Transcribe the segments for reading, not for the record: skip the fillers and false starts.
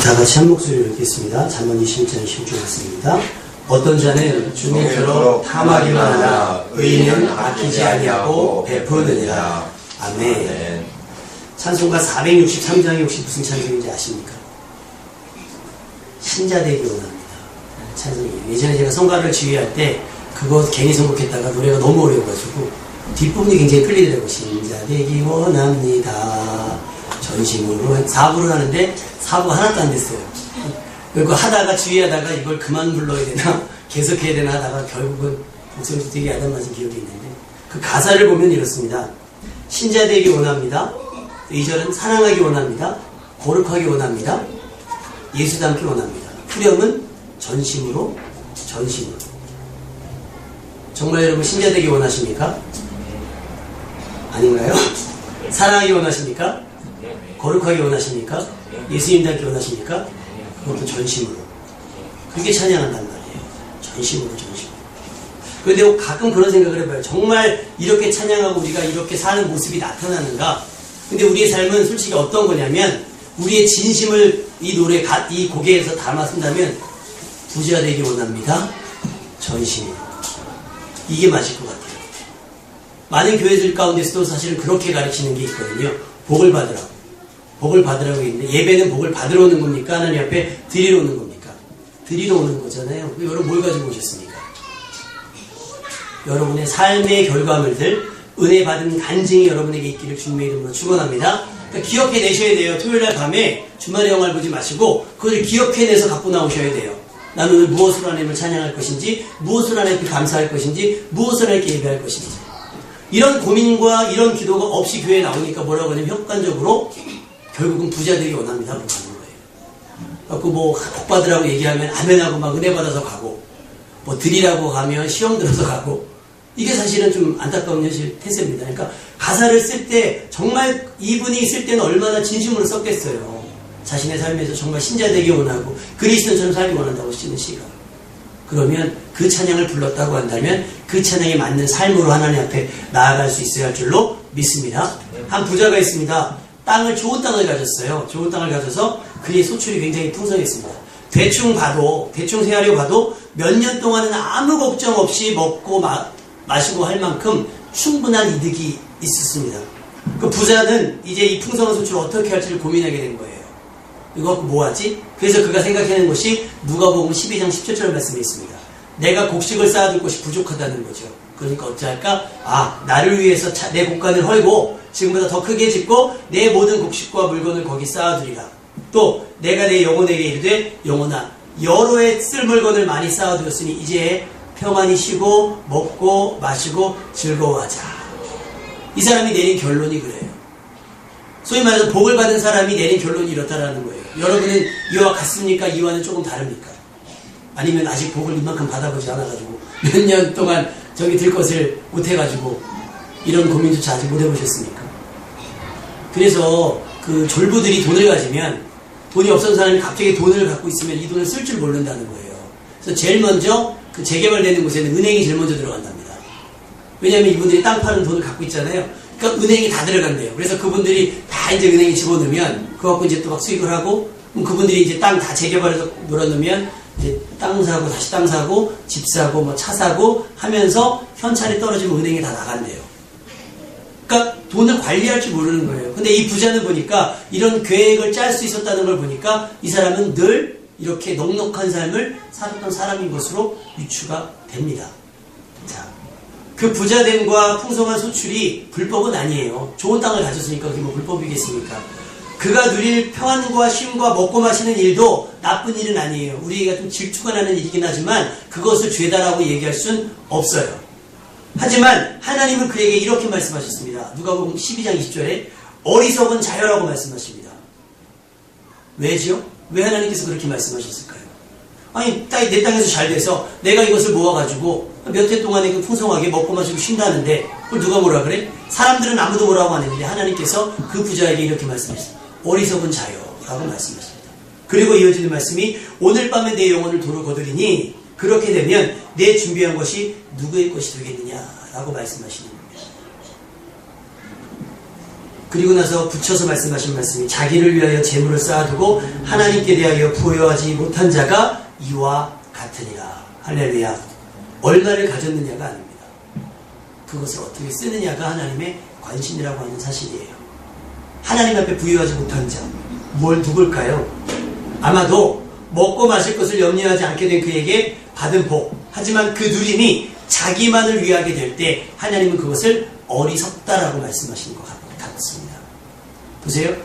다 같이 한 목소리로 읽겠습니다. 잠언 26장 26절 말씀입니다. 어떤 자는 중에 들어 탐하기만 하나 의인은 아끼지 아니하고 베푸느니라. 아멘. 찬송가 463장이 혹시 무슨 찬송인지 아십니까? 신자 되기 원합니다. 찬송이에요. 예전에 제가 성가를 지휘할 때 그거 괜히 선곡했다가 노래가 너무 어려워가지고 뒷부분이 굉장히 끌리더라고요. 신자 되기 원합니다. 전심으로 4부를 하는데 4부가 하나도 안 됐어요. 그리고 하다가 지휘하다가 이걸 그만 불러야 되나 계속해야 되나 하다가 결국은 목소리도 되게 야단맞은 기억이 있는데 그 가사를 보면 이렇습니다. 신자 되기 원합니다. 2절은 사랑하기 원합니다. 거룩하기 원합니다. 예수 닮기 원합니다. 후렴은 전심으로. 정말 여러분 신자 되기 원하십니까? 아닌가요? 사랑하기 원하십니까? 거룩하기 원하십니까? 예수님 닮기 원하십니까? 그것도 전심으로. 그게 찬양한단 말이에요. 전심으로. 그런데 가끔 그런 생각을 해봐요. 정말 이렇게 찬양하고 우리가 이렇게 사는 모습이 나타나는가? 근데 우리의 삶은 솔직히 어떤 거냐면 우리의 진심을 이 노래, 이 곡에서 담아쓴다면 부자 되기 원합니다. 전심으로. 이게 맞을 것 같아요. 많은 교회들 가운데서도 사실은 그렇게 가르치는 게 있거든요. 복을 받으라고 있는데 예배는 복을 받으러 오는 겁니까? 하나님 앞에 드리러 오는 겁니까? 드리러 오는 거잖아요. 여러분 뭘 가지고 오셨습니까? 여러분의 삶의 결과물들, 은혜 받은 간증이 여러분에게 있기를 주님의 이름으로 축원합니다. 그러니까 기억해내셔야 돼요. 토요일날 밤에 주말에 영화를 보지 마시고 그걸 기억해내서 갖고 나오셔야 돼요. 나는 오늘 무엇으로 하나님을 찬양할 것인지, 무엇으로 하나님께 감사할 것인지, 무엇으로 하나님께 예배할 것인지. 이런 고민과 이런 기도가 없이 교회에 나오니까 뭐라고 하냐면 혁관적으로 결국은 부자 되기 원합니다 하고 가는 거예요. 그래서 뭐 복 받으라고 얘기하면 아멘하고 막 은혜 받아서 가고, 뭐 드리라고 가면 시험 들어서 가고, 이게 사실은 좀 안타까운 현실 태세입니다. 그러니까 가사를 쓸 때 정말 이분이 쓸 때는 얼마나 진심으로 썼겠어요. 자신의 삶에서 정말 신자 되기 원하고 그리스도처럼 살기 원한다고 쓰는 시가. 그러면 그 찬양을 불렀다고 한다면 그 찬양에 맞는 삶으로 하나님 앞에 나아갈 수 있어야 할 줄로 믿습니다. 한 부자가 있습니다. 좋은 땅을 가졌어요. 좋은 땅을 가져서 그의 소출이 굉장히 풍성했습니다. 대충 세하려 봐도 몇 년 동안은 아무 걱정 없이 먹고 마시고 할 만큼 충분한 이득이 있었습니다. 그 부자는 이제 이 풍성한 소출을 어떻게 할지를 고민하게 된 거예요. 이거 뭐하지? 그래서 그가 생각하는 것이 누가복음 12장 17절 말씀에 있습니다. 내가 곡식을 쌓아둘 곳이 부족하다는 거죠. 그러니까 어찌할까? 나를 위해서 내 곡간을 헐고 지금보다 더 크게 짓고 내 모든 곡식과 물건을 거기 쌓아두리라. 또 내가 내 영혼에게 이르되 영혼아 여러 해 쓸 물건을 많이 쌓아두었으니 이제 평안히 쉬고 먹고 마시고 즐거워하자. 이 사람이 내린 결론이 그래요. 소위 말해서 복을 받은 사람이 내린 결론이 이렇다라는 거예요. 여러분은 이와 같습니까? 이와는 조금 다릅니까? 아니면 아직 복을 이만큼 받아보지 않아가지고 몇 년 동안 저기 들 것을 못해가지고 이런 고민조차 아직 못 해보셨습니까? 그래서 그 졸부들이 돈을 가지면 돈이 없었던 사람이 갑자기 돈을 갖고 있으면 이 돈을 쓸 줄 모른다는 거예요. 그래서 제일 먼저 그 재개발되는 곳에는 은행이 제일 먼저 들어간답니다. 왜냐하면 이분들이 땅 파는 돈을 갖고 있잖아요. 그러니까 은행이 다 들어간대요. 그래서 그분들이 다 이제 은행에 집어넣으면 그거 갖고 이제 또 막 수익을 하고 그럼 그분들이 이제 땅 다 재개발해서 놀아놓으면 이제 땅 사고 다시 땅 사고 집 사고 뭐 차 사고 하면서 현찰이 떨어지면 은행에 다 나간대요. 그러니까 돈을 관리할 줄 모르는 거예요. 근데 이 부자는 보니까 이런 계획을 짤 수 있었다는 걸 보니까 이 사람은 늘 이렇게 넉넉한 삶을 살았던 사람인 것으로 유추가 됩니다. 자, 그 부자됨과 풍성한 소출이 불법은 아니에요. 좋은 땅을 가졌으니까 그게 뭐 불법이겠습니까? 그가 누릴 평안과 쉼과 먹고 마시는 일도 나쁜 일은 아니에요. 우리가 좀 질투가 나는 일이긴 하지만 그것을 죄다라고 얘기할 순 없어요. 하지만 하나님은 그에게 이렇게 말씀하셨습니다. 누가복음 12장 20절에 어리석은 자여라고 말씀하십니다. 왜지요? 왜 하나님께서 그렇게 말씀하셨을까요? 아니 내 땅에서 잘 돼서 내가 이것을 모아가지고 몇 해 동안에 풍성하게 먹고 마시고 쉰다는데 그걸 누가 뭐라 그래? 사람들은 아무도 뭐라고 안 했는데 하나님께서 그 부자에게 이렇게 말씀하셨습니다. 어리석은 자여라고 말씀하십니다. 그리고 이어지는 말씀이 오늘 밤에 내 영혼을 도로 거두리니 그렇게 되면 내 준비한 것이 누구의 것이 되겠느냐라고 말씀하시는 겁니다. 그리고 나서 붙여서 말씀하신 말씀이 자기를 위하여 재물을 쌓아두고 하나님께 대하여 부여하지 못한 자가 이와 같으니라. 할렐루야. 얼마를 가졌느냐가 아닙니다. 그것을 어떻게 쓰느냐가 하나님의 관심이라고 하는 사실이에요. 하나님 앞에 부여하지 못한 자, 뭘 누굴까요? 아마도 먹고 마실 것을 염려하지 않게 된 그에게 받은 복, 하지만 그 누림이 자기만을 위하게 될 때 하나님은 그것을 어리석다라고 말씀하시는 것 같습니다. 보세요.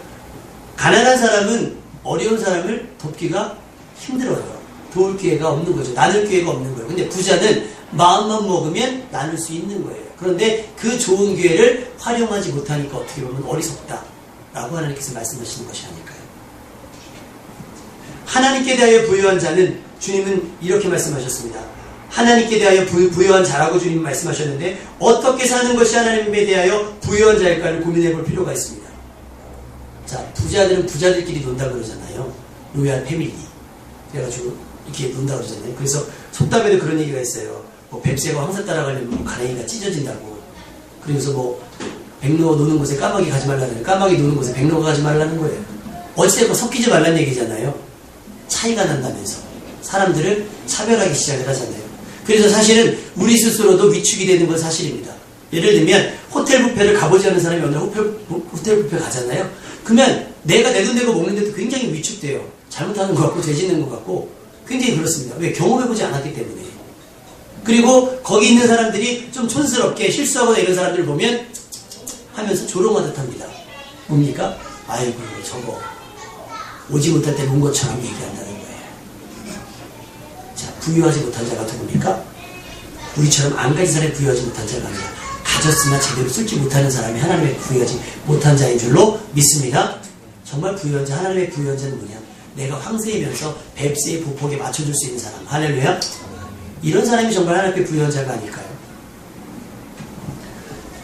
가난한 사람은 어려운 사람을 돕기가 힘들어요. 도울 기회가 없는 거죠. 나눌 기회가 없는 거예요. 근데 부자는 마음만 먹으면 나눌 수 있는 거예요. 그런데 그 좋은 기회를 활용하지 못하니까 어떻게 보면 어리석다라고 하나님께서 말씀하시는 것이 아닐까요? 하나님께 대하여 부유한 자는 주님은 이렇게 말씀하셨습니다. 하나님께 대하여 부유한 자라고 주님은 말씀하셨는데 어떻게 사는 것이 하나님에 대하여 부유한 자일까를 고민해 볼 필요가 있습니다. 자, 부자들은 부자들끼리 논다고 그러잖아요. 로얄 패밀리. 그래가지고 이렇게 논다고 그러잖아요. 그래서 속담에도 그런 얘기가 있어요. 뭐 뱁새가 황사 따라가려면 뭐 가랭이가 찢어진다고. 그래서 뭐 백로 노는 곳에 까마귀 가지 말라는, 까마귀 노는 곳에 백로가 가지 말라는 거예요. 어찌됐건 섞이지 말라는 얘기잖아요. 차이가 난다면서 사람들을 차별하기 시작을 하잖아요. 그래서 사실은 우리 스스로도 위축이 되는 건 사실입니다. 예를 들면 호텔 뷔페를 가보지 않은 사람이 어느 호텔 뷔페 가잖아요. 그러면 내가 내 돈 내고 먹는데도 굉장히 위축돼요. 잘못하는 것 같고 죄짓는 것 같고 굉장히 그렇습니다. 왜? 경험해보지 않았기 때문에. 그리고 거기 있는 사람들이 좀 촌스럽게 실수하거나 이런 사람들을 보면 하면서 조롱하듯 합니다. 뭡니까? 아이고 저거 오지 못할 때 온 것처럼 얘기한다는 거예요. 자, 부유하지 못한 자가 누굽니까? 우리처럼 안 가진 사람이 부유하지 못한 자가 아니라 가졌으나 제대로 쓸지 못하는 사람이 하나님의 부유하지 못한 자인 줄로 믿습니다. 정말 부유한 자, 하나님의 부유한 자는 뭐냐? 내가 황새이면서 뱁새의 보폭에 맞춰줄 수 있는 사람. 할렐루야. 이런 사람이 정말 하나님의 부유한 자가 아닐까요?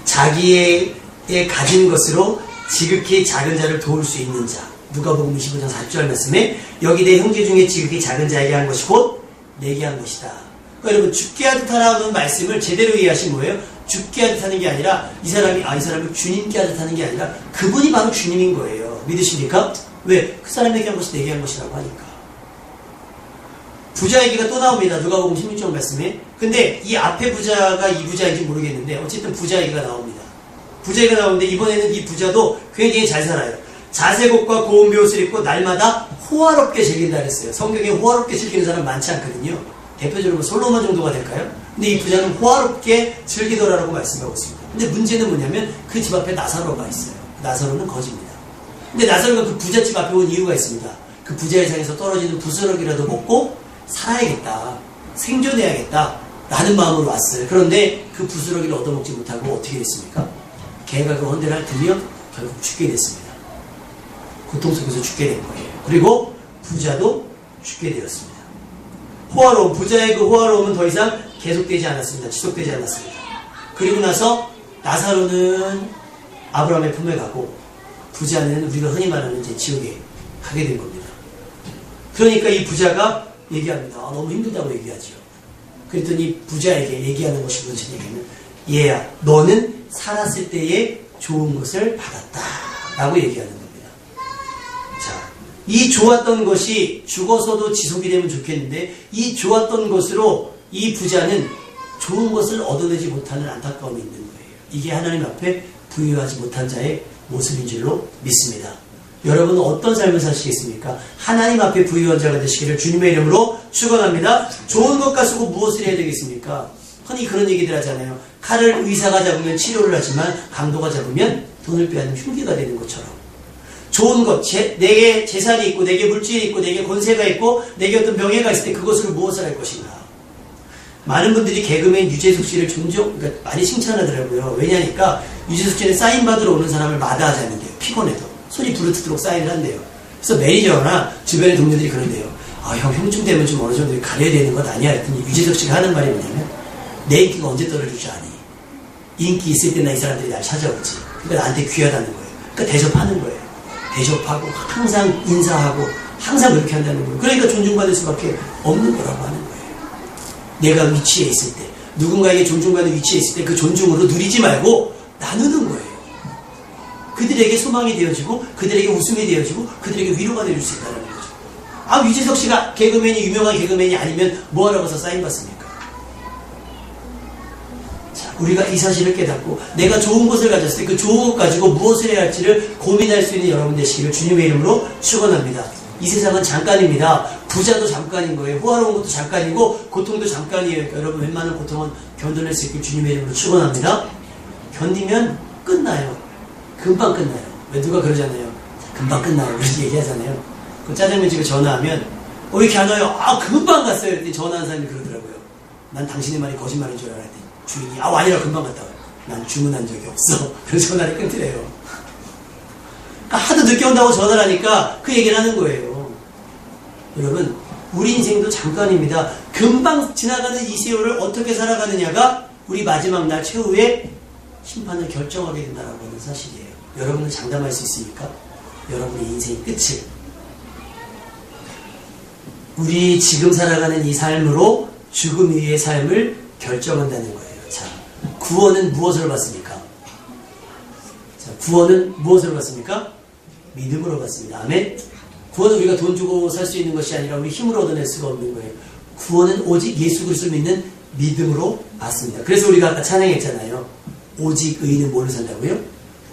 자기의 가진 것으로 지극히 작은 자를 도울 수 있는 자. 누가복음 25장 4절 말씀에 여기 내 형제 중에 지극히 작은 자에게 한 것이 곧 내게 한 것이다. 그러니까 여러분 죽게 하듯 하라는 말씀을 제대로 이해하신 거예요. 죽게 하듯 하는 게 아니라 이 사람을 주님께 하듯 하는 게 아니라 그분이 바로 주님인 거예요. 믿으십니까? 왜? 그 사람에게 한 것이 내게 한 것이라고 하니까. 부자 얘기가 또 나옵니다. 누가복음 16장 말씀에. 근데 이 앞에 부자가 이 부자인지 모르겠는데 어쨌든 부자 얘기가 나옵니다. 부자 얘기가 나오는데 이번에는 이 부자도 굉장히 잘 살아요. 자색옷과 고운 베옷을 입고 날마다 호화롭게 즐긴다 그랬어요. 성경에 호화롭게 즐기는 사람 많지 않거든요. 대표적으로 뭐 솔로몬 정도가 될까요? 근데 이 부자는 호화롭게 즐기더라라고 말씀하고 있습니다. 근데 문제는 뭐냐면 그 집 앞에 나사로가 있어요. 나사로는 거지입니다. 근데 나사로가 그 부잣집 앞에 온 이유가 있습니다. 그 부자의 상에서 떨어지는 부스러기라도 먹고 살아야겠다. 생존해야겠다. 라는 마음으로 왔어요. 그런데 그 부스러기를 얻어먹지 못하고 어떻게 됐습니까? 걔가 그 헌대를 들며 결국 죽게 됐습니다. 고통 속에서 죽게 된 거예요. 그리고 부자도 죽게 되었습니다. 호화로움, 부자의 그 호화로움은 더 이상 계속되지 않았습니다. 지속되지 않았습니다. 그리고 나서 나사로는 아브라함의 품에 가고 부자는 우리가 흔히 말하는 이제 지옥에 가게 된 겁니다. 그러니까 이 부자가 얘기합니다. 너무 힘들다고 얘기하죠. 그랬더니 부자에게 얘기하는 것이 무슨 얘기냐면 얘야 너는 살았을 때에 좋은 것을 받았다 라고 얘기하는 겁니다. 자, 이 좋았던 것이 죽어서도 지속이 되면 좋겠는데 이 좋았던 것으로 이 부자는 좋은 것을 얻어내지 못하는 안타까움이 있는 거예요. 이게 하나님 앞에 부유하지 못한 자의 모습인 줄로 믿습니다. 여러분은 어떤 삶을 사시겠습니까? 하나님 앞에 부유한 자가 되시기를 주님의 이름으로 축원합니다. 좋은 것 가지고 무엇을 해야 되겠습니까? 흔히 그런 얘기들 하잖아요. 칼을 의사가 잡으면 치료를 하지만 강도가 잡으면 돈을 빼앗는 흉기가 되는 것처럼 좋은 것, 내게 재산이 있고 내게 물질이 있고 내게 권세가 있고 내게 어떤 명예가 있을 때 그것으로 무엇을 할 것인가? 많은 분들이 개그맨 유재석 씨를 그러니까 많이 칭찬하더라고요. 왜냐니까 유재석 씨는 사인 받으러 오는 사람을 마다하자는데요. 피곤해도 소리 부르트도록 사인을 한대요. 그래서 매니저나 주변의 동료들이 그런데요. 형 형쯤 되면 좀 어느 정도 가려야 되는 것 아니야? 했더니 유재석 씨가 하는 말이 뭐냐면 내 인기가 언제 떨어질 줄 아니? 인기 있을 때나 이 사람들이 날 찾아오지. 그러니까 나한테 귀하다는 거예요. 그러니까 대접하는 거예요. 대접하고 항상 인사하고 항상 그렇게 한다는 거예요. 그러니까 존중받을 수밖에 없는 거라고 하는 거예요. 내가 위치에 있을 때 누군가에게 존중받는 위치에 있을 때 그 존중으로 누리지 말고 나누는 거예요. 그들에게 소망이 되어지고 그들에게 웃음이 되어지고 그들에게 위로가 되어줄 수 있다는 거죠. 아, 유재석 씨가 개그맨이 유명한 개그맨이 아니면 뭐하라고 해서 사인 받습니까? 자, 우리가 이 사실을 깨닫고 내가 좋은 것을 가졌을 때 그 좋은 것 가지고 무엇을 해야 할지를 고민할 수 있는 여러분 되시기를 주님의 이름으로 축원합니다. 이 세상은 잠깐입니다. 부자도 잠깐인 거예요. 호화로운 것도 잠깐이고 고통도 잠깐이에요. 그러니까 여러분 웬만한 고통은 견뎌낼 수 있길 주님의 이름으로 축원합니다. 견디면 끝나요. 금방 끝나요. 왜 누가 그러잖아요. 금방 끝나요. 그렇게 얘기하잖아요. 그 짜장면 집에 전화하면 왜 이렇게 안 와요? 아, 금방 갔어요. 그랬더니 전화한 사람이 그러더라고요. 난 당신의 말이 거짓말인 줄 알았더니 주인이 아니라 금방 갔다 와요. 난 주문한 적이 없어. 그래서 전화를 끊더래요. 그러니까 하도 늦게 온다고 전화를 하니까 그 얘기를 하는 거예요. 여러분, 우리 인생도 잠깐입니다. 금방 지나가는 이 세월을 어떻게 살아가느냐가 우리 마지막 날 최후의 심판을 결정하게 된다는 사실이에요. 여러분은 장담할 수 있습니까? 여러분의 인생의 끝을. 우리 지금 살아가는 이 삶으로 죽음 이후의 삶을 결정한다는 거예요. 자, 구원은 무엇으로 받습니까? 자, 구원은 무엇으로 받습니까? 믿음으로 받습니다. 아멘? 구원은 우리가 돈 주고 살 수 있는 것이 아니라 우리 힘으로 얻어낼 수가 없는 거예요. 구원은 오직 예수 그리스도를 믿는 믿음으로 받습니다. 그래서 우리가 아까 찬양했잖아요. 오직 의인은 뭘로 산다고요?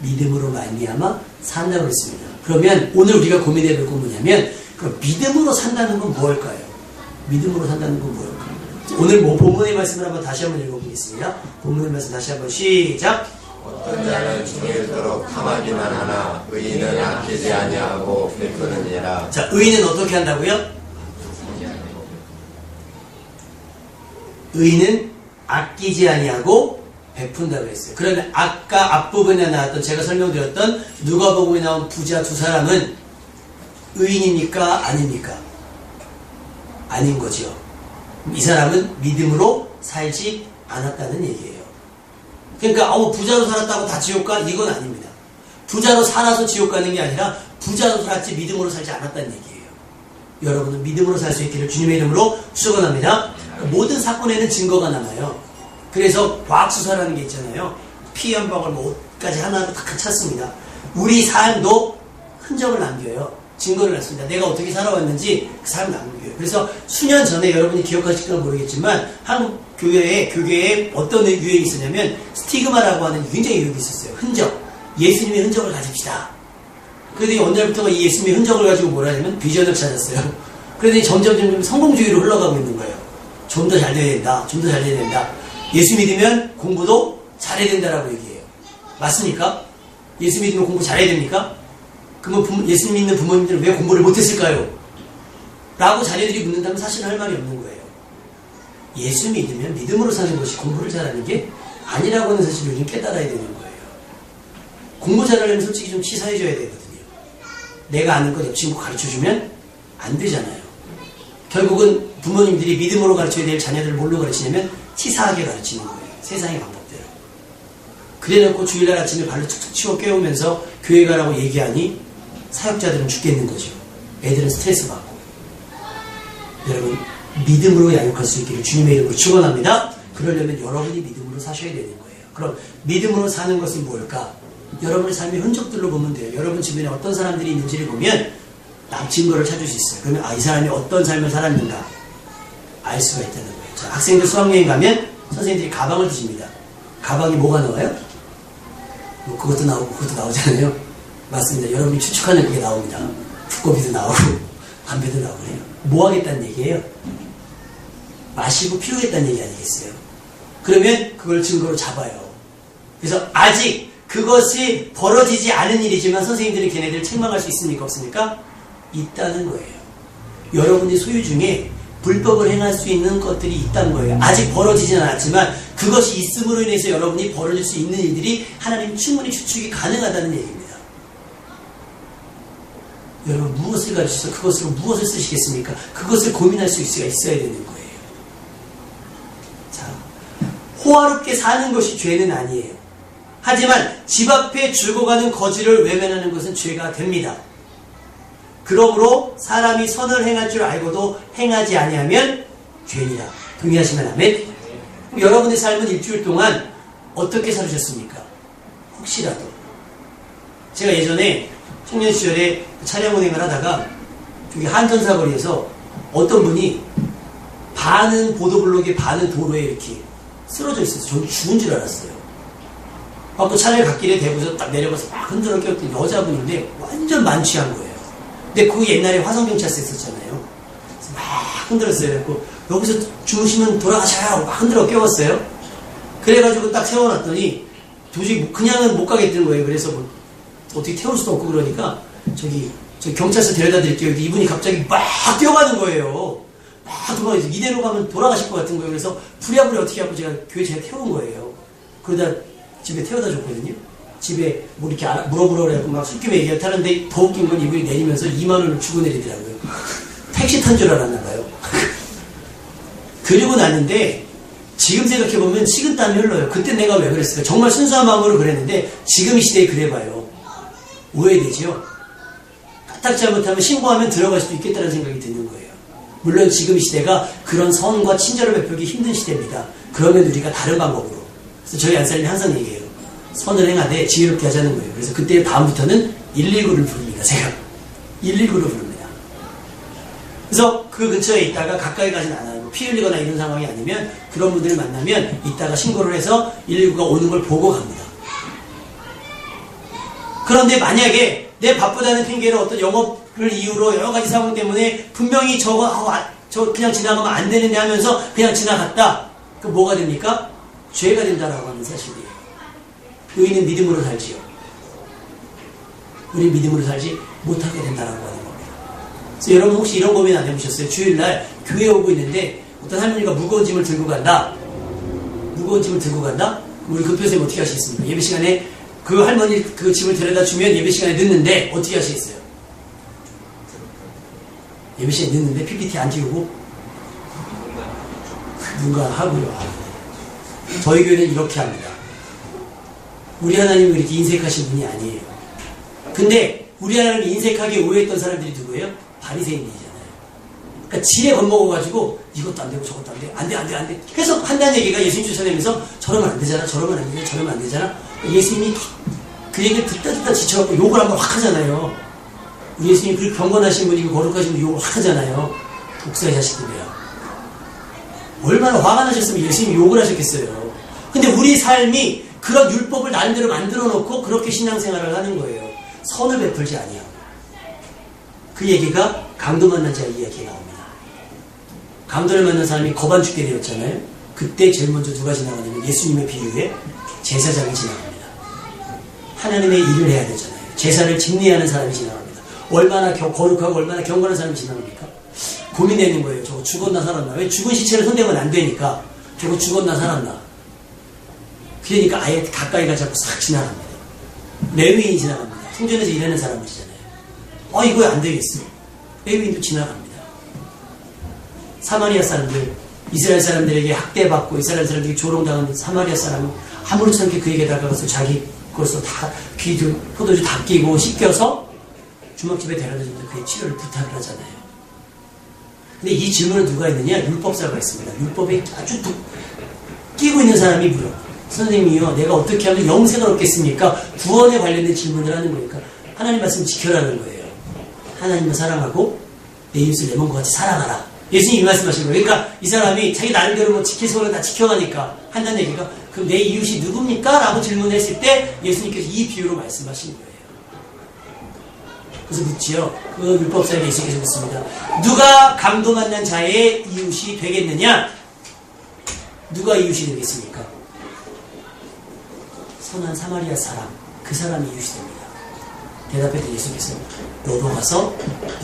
믿음으로 말미암아 산다고 했습니다. 그러면 오늘 우리가 고민해 볼 건 뭐냐면 그 믿음으로 산다는 건 무엇일까요? 믿음으로 산다는 건 무엇일까요? 오늘 본문의 말씀을 한번 다시 한번 읽어보겠습니다. 본문의 말씀 다시 한번 시작. 어떤 자는 중일토록 탐하기만 하나 의인은 아끼지 아니하고 베푸느니라. 자, 의인은 어떻게 한다고요? 의인은 아끼지 아니하고 베푼다고 했어요. 그러면 아까 앞부분에 나왔던 제가 설명드렸던 누가복음에 나온 부자 두 사람은 의인입니까? 아닙니까? 아닌 거죠. 이 사람은 믿음으로 살지 않았다는 얘기예요. 그러니까 부자로 살았다고 다 지옥 가? 이건 아닙니다. 부자로 살아서 지옥 가는 게 아니라 부자로 살았지 믿음으로 살지 않았다는 얘기예요. 여러분은 믿음으로 살 수 있기를 주님의 이름으로 축원합니다. 모든 사건에는 증거가 남아요. 그래서 과학수사라는 게 있잖아요. 피 한 방울 옷까지 하나하나 다 찾습니다. 우리 삶도 흔적을 남겨요. 증거를 남습니다. 내가 어떻게 살아왔는지 그 삶을 남겨요. 그래서 수년 전에 여러분이 기억하실까 모르겠지만 한국 교회에 어떤 유행이 있었냐면 스티그마라고 하는 굉장히 유행이 있었어요. 흔적. 예수님의 흔적을 가집시다. 그러더니 어느 날부터 이 예수님의 흔적을 가지고 뭐라 하냐면 비전을 찾았어요. 그러더니 점점 성공주의로 흘러가고 있는 거예요. 좀 더 잘 돼야 된다. 좀 더 잘 돼야 된다. 예수 믿으면 공부도 잘해야 된다라고 얘기해요. 맞습니까? 예수 믿으면 공부 잘해야 됩니까? 그러면 예수 믿는 부모님들은 왜 공부를 못했을까요? 라고 자녀들이 묻는다면 사실 할 말이 없는 거예요. 예수 믿으면 믿음으로 사는 것이 공부를 잘하는 게 아니라고 하는 사실을 요즘 깨달아야 되는 거예요. 공부 잘하려면 솔직히 좀 치사해져야 되거든요. 내가 아는 것 옆 친구 가르쳐주면 안 되잖아요. 결국은 부모님들이 믿음으로 가르쳐야 될 자녀들을 뭘로 가르치냐면 치사하게 가르치는 거예요. 세상의 방법대로. 그래놓고 주일날 아침에 발로 툭툭 치워 깨우면서 교회 가라고 얘기하니 사역자들은 죽겠는 거죠. 애들은 스트레스 받고. 여러분, 믿음으로 양육할 수 있기를 주님의 이름으로 축원합니다. 그러려면 여러분이 믿음으로 사셔야 되는 거예요. 그럼 믿음으로 사는 것은 뭘까? 여러분의 삶의 흔적들로 보면 돼요. 여러분 주변에 어떤 사람들이 있는지를 보면 남 증거를 찾을 수 있어요. 그러면 이 사람이 어떤 삶을 살았는가 알 수가 있다는 거예요. 자, 학생들 수학여행 가면 선생님들이 가방을 주십니다. 가방에 뭐가 나와요? 뭐 그것도 나오고 그것도 나오잖아요. 맞습니다. 여러분이 추측하는 그게 나옵니다. 두꺼비도 나오고 담배도 나오고 그래요. 뭐 하겠다는 얘기예요? 마시고 피우겠다는 얘기 아니겠어요? 그러면 그걸 증거로 잡아요. 그래서 아직 그것이 벌어지지 않은 일이지만 선생님들이 걔네들을 책망할 수 있습니까? 없습니까? 있다는 거예요. 여러분의 소유 중에 불법을 행할 수 있는 것들이 있다는 거예요. 아직 벌어지진 않았지만 그것이 있음으로 인해서 여러분이 벌어질 수 있는 일들이 하나님 충분히 추측이 가능하다는 얘기입니다. 여러분 무엇을 가르쳐서 그것으로 무엇을 쓰시겠습니까? 그것을 고민할 수 있어야 되는 거예요. 자, 호화롭게 사는 것이 죄는 아니에요. 하지만 집 앞에 죽어가는 거지를 외면하는 것은 죄가 됩니다. 그러므로 사람이 선을 행할 줄 알고도 행하지 아니하면 죄니라. 동의하시면 아멘. 여러분의 삶은 일주일 동안 어떻게 살으셨습니까? 혹시라도 제가 예전에 청년 시절에 차량 운행을 하다가 저기 한전사거리에서 어떤 분이 반은 보도블록에 반은 도로에 이렇게 쓰러져 있어서 저는 죽은 줄 알았어요. 또 차를 갓길에 대고서 딱 내려가서 막 흔들어 깨웠더니 여자분인데 완전 만취한 거예요. 근데 그 옛날에 화성경찰서 있었잖아요. 그래서 막 흔들었어요. 그래서 여기서 주무시면 돌아가셔요. 막 흔들어 깨웠어요. 그래가지고 딱 세워놨더니 도저히 그냥은 못 가겠다는 거예요. 그래서 뭐 어떻게 태울 수도 없고 그러니까 저기 경찰서 데려다 드릴게요. 이분이 갑자기 막 뛰어가는 거예요. 막 돌아가서 이대로 가면 돌아가실 것 같은 거예요. 그래서 부랴부랴 어떻게 하고 제가 교회 제가 태운 거예요. 그러다 집에 태워다 줬거든요. 집에 뭐 이렇게 물어보라 그래갖고 막 술김에 얘기를 타는데 더 웃긴 건 이분이 내리면서 2만 원을 주고 내리더라고요. 택시 탄 줄 알았나 봐요. 그리고 났는데 지금 생각해보면 식은땀이 흘러요. 그때 내가 왜 그랬을까? 정말 순수한 마음으로 그랬는데 지금 이 시대에 그래봐요. 오해되죠? 까딱 잘못하면 신고하면 들어갈 수도 있겠다는 생각이 드는 거예요. 물론 지금 이 시대가 그런 선과 친절을 베풀기 힘든 시대입니다. 그러면 우리가 다른 방법으로. 그래서 저희 안사님이 항상 얘기해요. 선을 행하되 지혜롭게 하자는 거예요. 그래서 그때 다음부터는 119를 부릅니다. 제가 119를 부릅니다. 그래서 그 근처에 있다가 가까이 가진 않아요. 피 흘리거나 이런 상황이 아니면 그런 분들을 만나면 이따가 신고를 해서 119가 오는 걸 보고 갑니다. 그런데 만약에 내 바쁘다는 핑계로 어떤 영업을 이유로 여러 가지 상황 때문에 분명히 저 그냥 지나가면 안 되는데 하면서 그냥 지나갔다. 그럼 뭐가 됩니까? 죄가 된다라고 하는 사실이에요. 의인은 믿음으로 살지요. 우리 믿음으로 살지 못하게 된다라고 하는 겁니다. 그래서 여러분 혹시 이런 고민 안 해보셨어요? 주일날 교회 오고 있는데 어떤 할머니가 무거운 짐을 들고 간다? 무거운 짐을 들고 간다? 그럼 우리 급표선생님 어떻게 하시겠습니까? 예배 시간에 그 할머니 그 짐을 데려다 주면 예배 시간에 늦는데 어떻게 하시겠어요? 예배 시간에 늦는데 PPT 안 띄우고 누가 하고요. 저희 교회는 이렇게 합니다. 우리 하나님은 이렇게 인색하신 분이 아니에요. 근데 우리 하나님을 인색하게 오해했던 사람들이 누구예요? 바리새인들이잖아요. 그러니까 지레 겁먹어가지고 이것도 안 되고 저것도 안 돼. 안 돼, 안 돼, 안 돼. 계속 한다는 얘기가 예수님 쫓아내면서 저러면 안 되잖아, 저러면 안 되잖아, 저러면 안 되잖아. 예수님이 그 얘기를 듣다 지쳐갖고 욕을 한번 확 하잖아요. 우리 예수님이 그렇게 경건하신 분이고 거룩하신 분이 욕을 확 하잖아요. 독사의 자식들이야. 얼마나 화가 나셨으면 예수님이 욕을 하셨겠어요. 근데 우리 삶이 그런 율법을 나름대로 만들어 놓고 그렇게 신앙생활을 하는 거예요. 선을 베풀지 아니하고. 그 얘기가 강도 만난 자의 이야기가 나옵니다. 강도를 만난 사람이 거반 죽게 되었잖아요. 그때 제일 먼저 누가 지나가냐면 예수님의 비유에 제사장이 지나갑니다. 하나님의 일을 해야 되잖아요. 제사를 집례하는 사람이 지나갑니다. 얼마나 거룩하고 얼마나 경건한 사람이 지나갑니까? 고민되는 거예요. 저거 죽었나 살았나. 왜 죽은 시체를 손대면 안 되니까. 저거 죽었나 살았나. 그러니까 아예 가까이 가자고 싹 지나갑니다. 레위인이 지나갑니다. 성전에서 일하는 사람이잖아요. 이거 안 되겠어. 레위인도 지나갑니다. 사마리아 사람들, 이스라엘 사람들에게 학대받고 이스라엘 사람들에게 조롱당한 사마리아 사람은 아무렇지 않게 그에게 다가가서 자기 것으로 다 귀도 포도주 다 끼고 씻겨서 주먹집에 데려다 주면서 그의 치료를 부탁을 하잖아요. 근데 이 질문을 누가 했느냐? 율법사가 있습니다. 율법에 아주 끼고 있는 사람이 물어. 선생님이요, 내가 어떻게 하면 영생을 얻겠습니까? 구원에 관련된 질문을 하는 거니까 하나님 말씀 지켜라는 거예요. 하나님을 사랑하고 내 이웃을 내 몸과 같이 사랑하라. 예수님이 이 말씀하신 거예요. 그러니까 이 사람이 자기 나름대로 뭐 지킬 소원을 다 지켜가니까 한다는 얘기가 그럼 내 이웃이 누굽니까? 라고 질문했을 때 예수님께서 이 비유로 말씀하신 거예요. 그래서 묻지요. 그 율법사에게 예수께서 묻습니다. 누가 강도 만난 자의 이웃이 되겠느냐? 누가 이웃이 되겠습니까? 선한 사마리아 사람, 그 사람이 이웃이 됩니다. 대답했더니 예수께서 너도 가서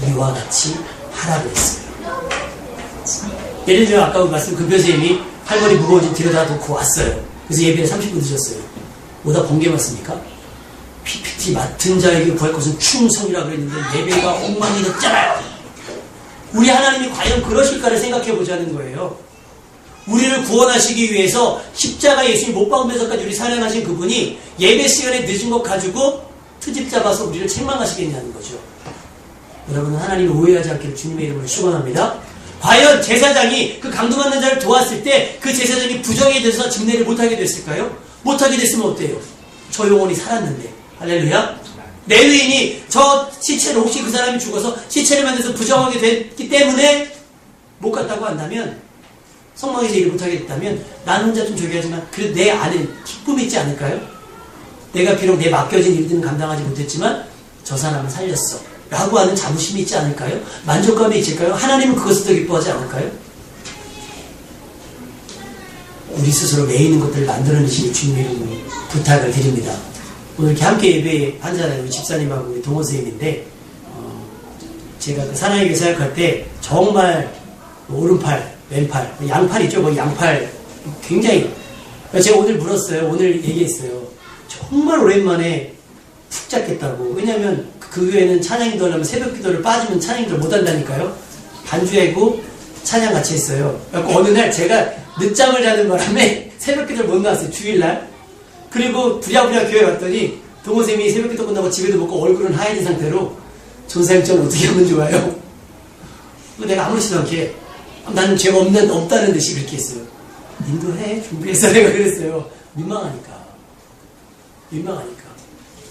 이와 같이 하라고 했어요. 예를 들어 아까 말씀 그 교수님이 할머니 무거운 짐 들여다 놓고 왔어요. 그래서 예배에 30분 늦었어요. 오다 번개 맞습니까? PPT 맡은 자에게 구할 것은 충성이라 그랬는데 예배가 엉망이 됐잖아요. 우리 하나님이 과연 그러실까를 생각해 보자는 거예요. 우리를 구원하시기 위해서 십자가 예수님 못 박으면서까지 우리 사랑하신 그분이 예배 시간에 늦은 것 가지고 트집 잡아서 우리를 책망하시겠냐는 거죠. 여러분은 하나님을 오해하지 않기를 주님의 이름으로 축원합니다. 과연 제사장이 그 강도 만난 자를 도왔을 때 그 제사장이 부정에 대해서 집례를 못하게 됐을까요? 못하게 됐으면 어때요? 저 영혼이 살았는데. 할렐루야. 레위인이 저 시체를 혹시 그 사람이 죽어서 시체를 만들어서 부정하게 됐기 때문에 못 갔다고 한다면, 성막에서 일을 못하게 됐다면 난 혼자 좀 저기 하지만 그래도 내 안에 기쁨이 있지 않을까요? 내가 비록 내 맡겨진 일들은 감당하지 못했지만 저 사람을 살렸어 라고 하는 자부심이 있지 않을까요? 만족감이 있을까요? 하나님은 그것을 더 기뻐하지 않을까요? 우리 스스로 내 있는 것들을 만들어내시는 주님의 이름으로 부탁을 드립니다. 오늘 이렇게 함께 예배하잖아요. 우리 집사님하고 우리 동호 선생님인데, 제가 그 사랑의 교회 생각할 때 정말 오른팔, 왼팔, 양팔 있죠? 거의 양팔 굉장히, 제가 오늘 물었어요. 오늘 얘기했어요. 정말 오랜만에 푹 잤겠다고. 왜냐면 그 교회는 찬양기도 하려면 새벽 기도를 빠지면 찬양기도를 못 한다니까요. 반주하고 찬양 같이 했어요. 그래서 어느 날 제가 늦잠을 자는 바람에 새벽 기도를 못 나왔어요. 주일날. 그리고 부랴부랴 교회 갔더니 동호쌤이 새벽 기도 끝나고 집에도 먹고 얼굴은 하얘진 상태로 전사님 저는 어떻게 하면 좋아요? 내가 아무렇지도 않게 나는 죄가 없다는 듯이 그렇게 했어요. 인도해 준비해서 내가 그랬어요. 민망하니까.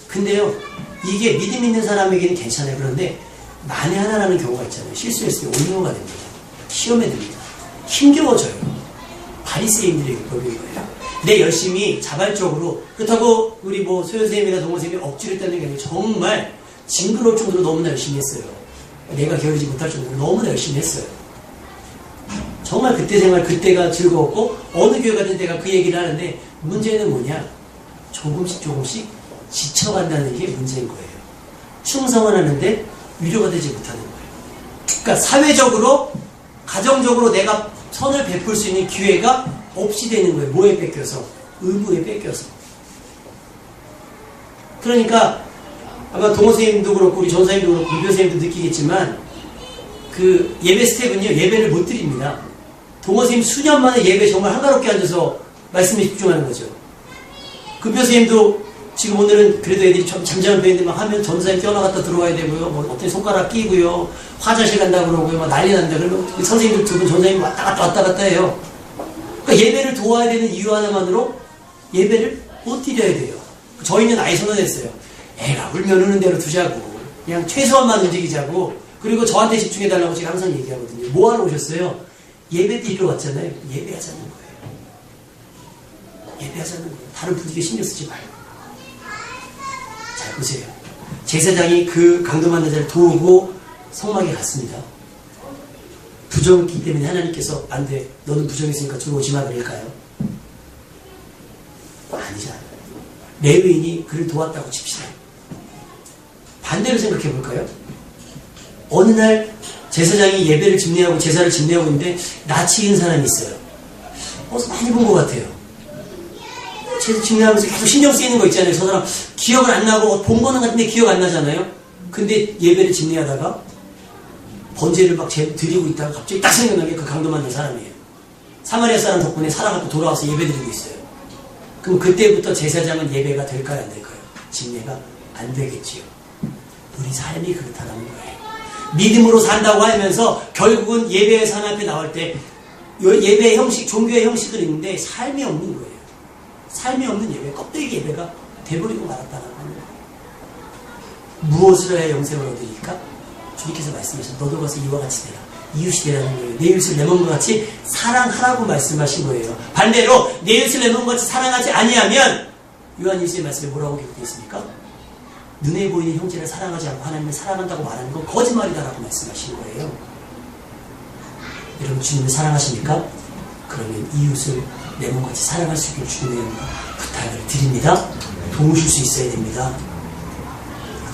근데요, 이게 믿음 있는 사람에게는 괜찮아요. 그런데 만에 하나라는 경우가 있잖아요. 실수했을 때 온유가 됩니다. 시험에 듭니다. 힘겨워져요. 바리새인들의 율법인 거예요. 내 열심히 자발적으로, 그렇다고 우리 뭐 소연쌤이나 동호쌤이 억지로 했다는 게 아니고 정말 징그러울 정도로 너무나 열심히 했어요. 내가 겨루지 못할 정도로 너무나 열심히 했어요. 정말 그때 생활, 그때가 즐거웠고 어느 교회 가든 내가 그 얘기를 하는데, 문제는 뭐냐? 조금씩 지쳐간다는 게 문제인 거예요. 충성을 하는데 위로가 되지 못하는 거예요. 그러니까 사회적으로, 가정적으로 내가 선을 베풀 수 있는 기회가 없이 되는 거예요. 뭐에 뺏겨서? 의무에 뺏겨서. 그러니까 아마 동호 선생님도 그렇고 우리 전사님도 그렇고 우리 교수님도 느끼겠지만, 그 예배 스텝은요, 예배를 못 드립니다. 동호 선생님 수년 만에 예배 정말 한가롭게 앉아서 말씀에 집중하는 거죠. 그 교수님도 지금 오늘은 그래도 애들이 잠잠한 배인데 막 하면 전사님 뛰어나갔다 들어와야 되고요. 뭐 어떻게 손가락 끼고요. 화장실 간다 그러고요. 막 난리 난다. 그러면 선생님들 두 분 전사님 왔다 갔다 해요. 그러니까 예배를 도와야 되는 이유 하나만으로 예배를 못 드려야 돼요. 저희는 아예 선언했어요. 애가 울면 우는 대로 두자고. 그냥 최소한만 움직이자고. 그리고 저한테 집중해달라고 제가 항상 얘기하거든요. 뭐 하러 오셨어요? 예배 드리러 왔잖아요. 예배하자는 거예요. 예배하자는 거예요. 다른 분위기에 신경 쓰지 말고. 잘 보세요. 제사장이 그 강도만 여자를 도우고 성막에 갔습니다. 부정했기 때문에 하나님께서 안 돼, 너는 부정했으니까 들어오지 마 그럴까요? 아니잖아요. 레위인이 그를 도왔다고 칩시다. 반대로 생각해 볼까요? 어느 날 제사장이 예배를 집례하고 제사를 집례하고 있는데 낯이 익은 사람이 있어요. 어디서 많이 본 것 같아요. 제사 집례하면서 계속 신경 쓰이는 거 있잖아요. 저 사람 기억은 안 나고 본 거는 같은데 기억 안 나잖아요. 근데 예배를 집례하다가 번제를 막 드리고 있다가 갑자기 딱 생각나게 그 강도 만난 사람이에요. 사마리아 사람 덕분에 살아가고 돌아와서 예배 드리고 있어요. 그럼 그때부터 제사장은 예배가 될까요, 안 될까요? 집례가 안 되겠지요. 우리 삶이 그렇다는 거예요. 믿음으로 산다고 하면서 결국은 예배의 삶 앞에 나올 때 예배의 형식, 종교의 형식은 있는데 삶이 없는 거예요. 삶이 없는 예배, 껍데기 예배가 돼버리고 말았다는 거예요. 무엇을 해야 영생을 얻으니까? 주님께서 말씀하신 너도 가서 이와 같이 되라. 이웃이 되라는 거예요. 내 이웃을 내 몸과 같이 사랑하라고 말씀하신 거예요. 반대로 내 이웃을 내 몸과 같이 사랑하지 아니하면 요한 1서의 말씀에 뭐라고 기록되어 있습니까? 눈에 보이는 형제를 사랑하지 않고 하나님을 사랑한다고 말하는 건 거짓말이다라고 말씀하신 거예요. 여러분 주님을 사랑하십니까? 그러면 이웃을 내 몸같이 사랑할 수 있게 주님의 부탁을 드립니다. 도우실 수 있어야 됩니다.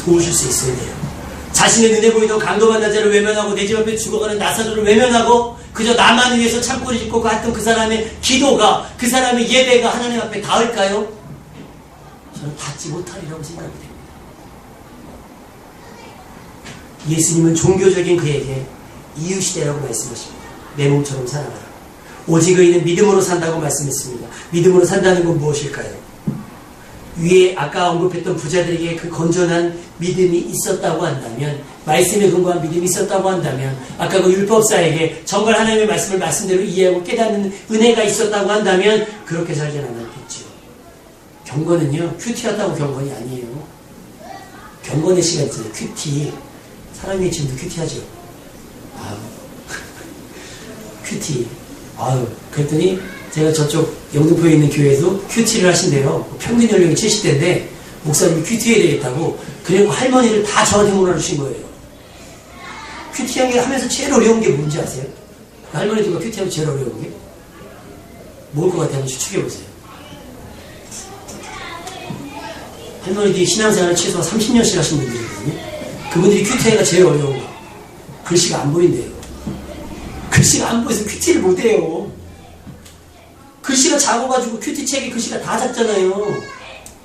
도우실 수 있어야 돼요. 자신의 눈에 보이던 강도만난 자를 외면하고 내 집 앞에 죽어가는 나사로를 외면하고 그저 나만 위해서 창고를 짓고 갔던 그 사람의 기도가, 그 사람의 예배가 하나님 앞에 닿을까요? 저는 닿지 못하리라고 생각이 됩니다. 예수님은 종교적인 그에게 이웃이 되라고 말씀하십니다. 내 몸처럼 살아가라. 오직 의인은 믿음으로 산다고 말씀했습니다. 믿음으로 산다는 건 무엇일까요? 위에 아까 언급했던 부자들에게 그 건전한 믿음이 있었다고 한다면, 말씀에 근거한 믿음이 있었다고 한다면, 아까 그 율법사에게 정말 하나님의 말씀을 말씀대로 이해하고 깨닫는 은혜가 있었다고 한다면 그렇게 살지는 않았겠지요. 경건은요, 큐티하다고 경건이 아니에요. 경건의 시간 있잖아요. 큐티. 사람이 지금도 큐티하죠. 아유. 큐티. 아유. 그랬더니 제가 저쪽 영등포에 있는 교회에도 큐티를 하신대요. 평균 연령이 70대인데 목사님이 큐티해야 되겠다고. 그리고 할머니를 다 저한테 몰아주신 거예요. 큐티하면서 제일 어려운 게 뭔지 아세요? 할머니들과 큐티하면 제일 어려운 게? 뭘 것 같아요? 한번 추측해보세요. 할머니들이 신앙생활을 최소한 30년씩 하신 분들이거든요. 그분들이 큐티하기가 제일 어려운 거. 글씨가 안 보인대요. 글씨가 안 보여서 큐티를 못해요. 글씨가 작아가지고 큐티책에 글씨가 다 작잖아요.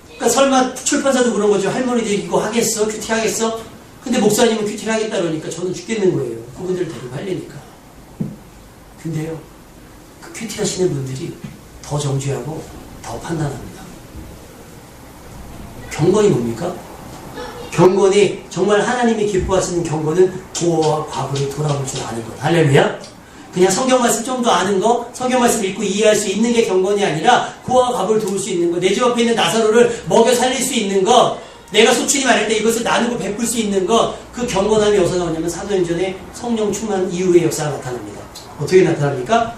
그러니까 설마 출판사도 그런 거죠. 할머니들이 이거 하겠어? 큐티 하겠어? 근데 목사님은 큐티를 하겠다 그러니까 저는 죽겠는 거예요. 그분들을 데리고 하려니까. 근데요, 그 큐티 하시는 분들이 더 정죄하고 더 판단합니다. 경건이 뭡니까? 경건이 정말 하나님이 기뻐하시는 경건은 고어와 과거를 돌아볼 줄 아는 것. 할렐루야. 그냥 성경 말씀 좀 더 아는 거, 성경 말씀 읽고 이해할 수 있는 게 경건이 아니라 고어와 과거를 도울 수 있는 것, 내 집 앞에 있는 나사로를 먹여 살릴 수 있는 것, 내가 속출이 말할 때 이것을 나누고 베풀 수 있는 것, 그 경건함이 어디서 나오냐면 사도행전에 성령 충만 이후의 역사가 나타납니다. 어떻게 나타납니까?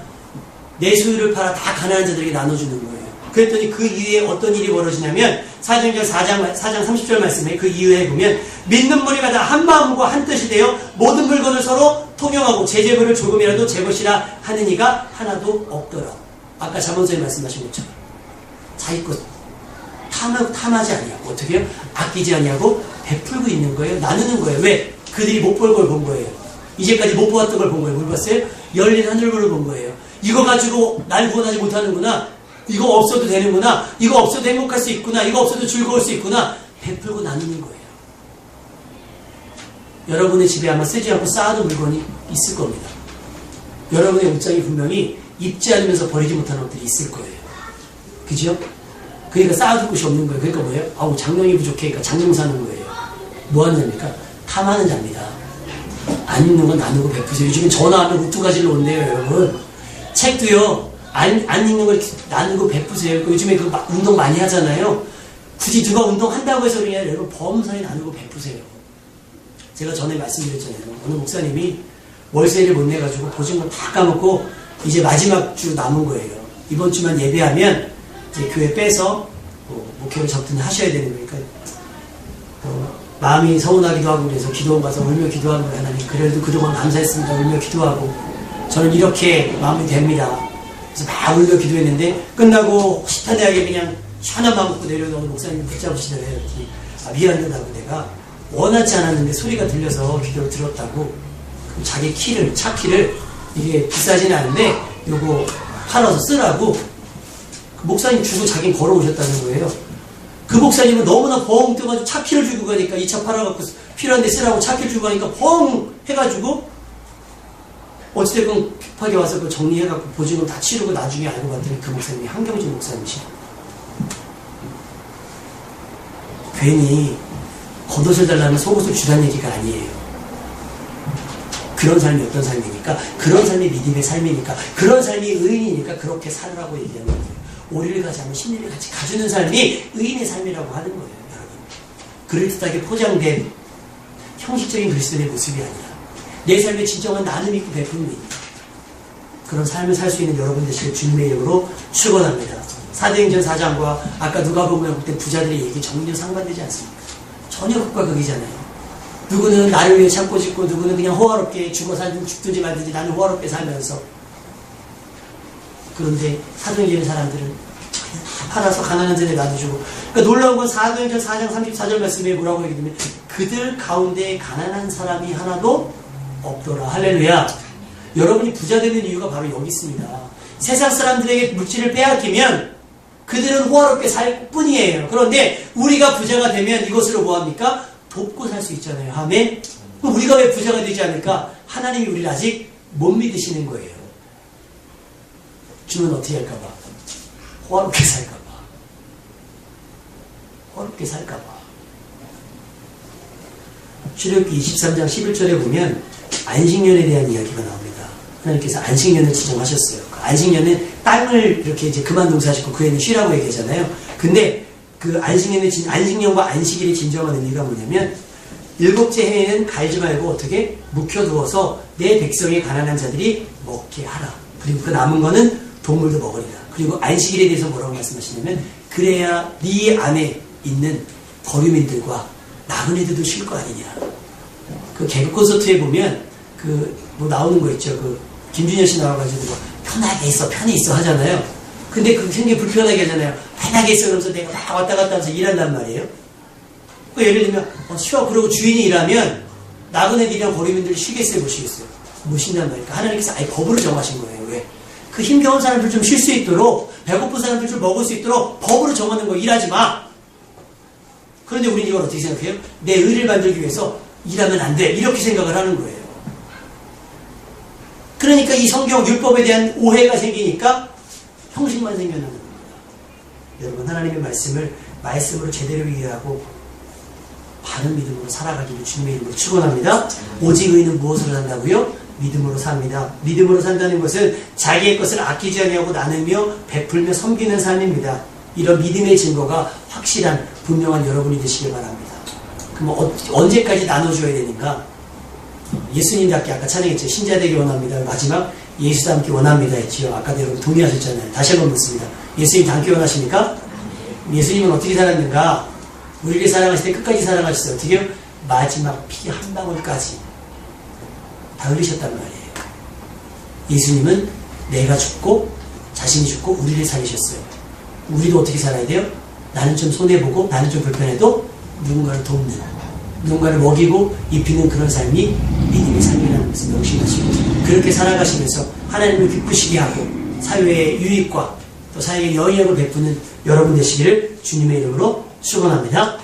내 소유를 팔아 다 가난한 자들에게 나눠주는 거예요. 그랬더니 그 이후에 어떤 일이 벌어지냐면 사도행전 4장 30절 말씀에 그 이후에 보면 믿는 무리가 다 한 마음과 한 뜻이 되어 모든 물건을 서로 통용하고 제 재물을 조금이라도 제 것이라 하는 이가 하나도 없더라. 아까 잠언서에 말씀하신 것처럼 자기 것 탐하지 아니하고 어떻게 해요? 아끼지 아니하고 베풀고 있는 거예요. 나누는 거예요. 왜? 그들이 못 볼 걸 본 거예요. 이제까지 못 보았던 걸 본 거예요. 뭘 봤어요? 열린 하늘을 본 거예요. 이거 가지고 날 구원하지 못하는구나. 이거 없어도 되는구나. 이거 없어도 행복할 수 있구나. 이거 없어도 즐거울 수 있구나. 베풀고 나누는 거예요. 여러분의 집에 아마 쓰지 않고 쌓아둔 물건이 있을 겁니다. 여러분의 옷장이 분명히 입지 않으면서 버리지 못하는 것들이 있을 거예요. 그죠? 그러니까 쌓아둘 곳이 없는 거예요. 그러니까 뭐예요? 아우 장롱이 부족해. 그러니까 장롱 사는 거예요. 뭐 하는 자입니까? 탐하는 자입니다. 안 있는 건 나누고 베푸세요. 요즘엔 전화하면 두 가지로 온대요, 여러분. 책도요. 안 읽는 걸 나누고 베푸세요. 요즘에 그 운동 많이 하잖아요. 굳이 누가 운동한다고 해서 그냥 여러분 범사에 나누고 베푸세요. 제가 전에 말씀드렸잖아요. 어느 목사님이 월세를 못 내가지고 보증금 다 까먹고 이제 마지막 주 남은 거예요. 이번 주만 예배하면 이제 교회 빼서 목회를 접근하셔야 되는 거니까 마음이 서운하기도 하고 그래서 기도원 가서 울며 기도하는 거예요. 하나님 그래도 그동안 감사했습니다. 울며 기도하고 저는 이렇게 마음이 됩니다. 그래서 막 울며 기도했는데 끝나고 시탄대하게 그냥 시원한 마음 먹고 내려오는 목사님이 붙잡으시더래요. 미안하다고 내가 원하지 않았는데 소리가 들려서 기도를 들었다고 자기 키를 차 키를 이게 비싸지는 않은데 요거 팔아서 쓰라고 그 목사님 주고 자기는 걸어오셨다는 거예요. 그 목사님은 너무나 벙 뜨가지고 차 키를 주고 가니까 이 차 팔아갖고 필요한데 쓰라고 차 키를 주고 가니까 벙 해가지고 어찌됐건 급하게 와서 그 정리해갖고 보증금 다 치르고 나중에 알고 봤더니 그 목사님이 한경진 목사님이시죠. 괜히 겉옷을 달라면 속옷을 주라는 얘기가 아니에요. 그런 삶이 어떤 삶이니까? 그런 삶이 믿음의 삶이니까? 그런 삶이 의인이니까 그렇게 살으라고 얘기하는 거예요. 오리를 가지 않으면 심리를 같이 가주는 삶이 의인의 삶이라고 하는 거예요, 여러분. 그럴듯하게 포장된 형식적인 그리스도의 모습이 아니라 내 삶에 진정한 나눔이 있고 베품이 있는 그런 삶을 살 수 있는 여러분 되시길 주님의 이름으로 축원합니다. 사도행전 4장과 아까 누가복음에 볼 때 부자들의 얘기 전혀 상반되지 않습니다. 전혀 극과 극이잖아요. 누구는 나를 위해 참고 짓고 누구는 그냥 호화롭게 죽어 살든 죽든지 말든지 나는 호화롭게 살면서 그런데 사도행전 사람들은 다 팔아서 가난한 자들에 나눠주고 그러니까 놀라운 건 사도행전 4장 34절 말씀에 뭐라고 얘기하면 그들 가운데 가난한 사람이 하나도 없더라. 할렐루야. 여러분이 부자 되는 이유가 바로 여기 있습니다. 세상 사람들에게 물질을 빼앗기면 그들은 호화롭게 살 뿐이에요. 그런데 우리가 부자가 되면 이것으로 뭐합니까? 돕고 살 수 있잖아요. 아멘? 그럼 우리가 왜 부자가 되지 않을까? 하나님이 우리를 아직 못 믿으시는 거예요. 주는 어떻게 할까봐? 호화롭게 살까봐. 호화롭게 살까봐. 출애굽기 23장 11절에 보면 안식년에 대한 이야기가 나옵니다. 하나님께서 안식년을 지정하셨어요. 그 안식년은 땅을 이렇게 이제 그만 농사짓고 그 애는 쉬라고 얘기하잖아요. 근데 그 안식년과 안식일의 진정한 의미가 뭐냐면, 일곱째 해에는 갈지 말고 어떻게 묵혀두어서 내 백성의 가난한 자들이 먹게 하라. 그리고 그 남은 거는 동물도 먹으리라. 그리고 안식일에 대해서 뭐라고 말씀하시냐면, 그래야 네 안에 있는 거류민들과 나그네들도 쉴 거 아니냐. 그 개그 콘서트에 보면 뭐 나오는 거 있죠. 김준현 씨 나와가지고 뭐 편하게 있어, 편히 있어 하잖아요. 근데 굉장히 불편하게 하잖아요. 편하게 있어 그러면서 내가 막 왔다 갔다 하면서 일한단 말이에요. 예를 들면 쉬어 그러고 주인이 일하면 나그네들이랑 거류민들이 쉬겠어요, 못 쉬겠어요? 못 쉰단 말이니까 하나님께서 아예 법으로 정하신 거예요. 왜? 그 힘겨운 사람들 좀 쉴 수 있도록, 배고픈 사람들 좀 먹을 수 있도록 법으로 정하는 거. 일하지 마. 그런데 우리는 이걸 어떻게 생각해요? 내 의를 만들기 위해서 일하면 안 돼. 이렇게 생각을 하는 거예요. 그러니까 이 성경 율법에 대한 오해가 생기니까 형식만 생겨나는 겁니다. 여러분, 하나님의 말씀으로 제대로 이해하고 바른 믿음으로 살아가기를 주님의 이름으로 축원합니다. 오직 의인은 무엇으로 산다고요? 믿음으로 삽니다. 믿음으로 산다는 것은 자기의 것을 아끼지 아니하고 나누며 베풀며 섬기는 삶입니다. 이런 믿음의 증거가 확실한 분명한 여러분이 되시길 바랍니다. 그럼 언제까지 나눠줘야 되는가? 예수님답게 아까 찬양했죠. 신자 되기 원합니다. 마지막 예수 닮기 원합니다 했지요. 아까도 여러분 동의하셨잖아요. 다시 한번 묻습니다. 예수님 닮기 원하십니까? 예수님은 어떻게 살았는가? 우리를 사랑하실 때 끝까지 사랑하셨어요. 어떻게요? 마지막 피 한 방울까지 다 흘리셨단 말이에요. 예수님은 내가 죽고 자신이 죽고 우리를 살리셨어요. 우리도 어떻게 살아야 돼요? 나는 좀 손해보고 나는 좀 불편해도 누군가를 돕는, 누군가를 먹이고 입히는 그런 삶이 믿음의 삶이라는 것을 명심하시고 그렇게 살아가시면서 하나님을 기쁘시게 하고 사회의 유익과 또 사회의 영향을 베푸는 여러분 되시기를 주님의 이름으로 축원합니다.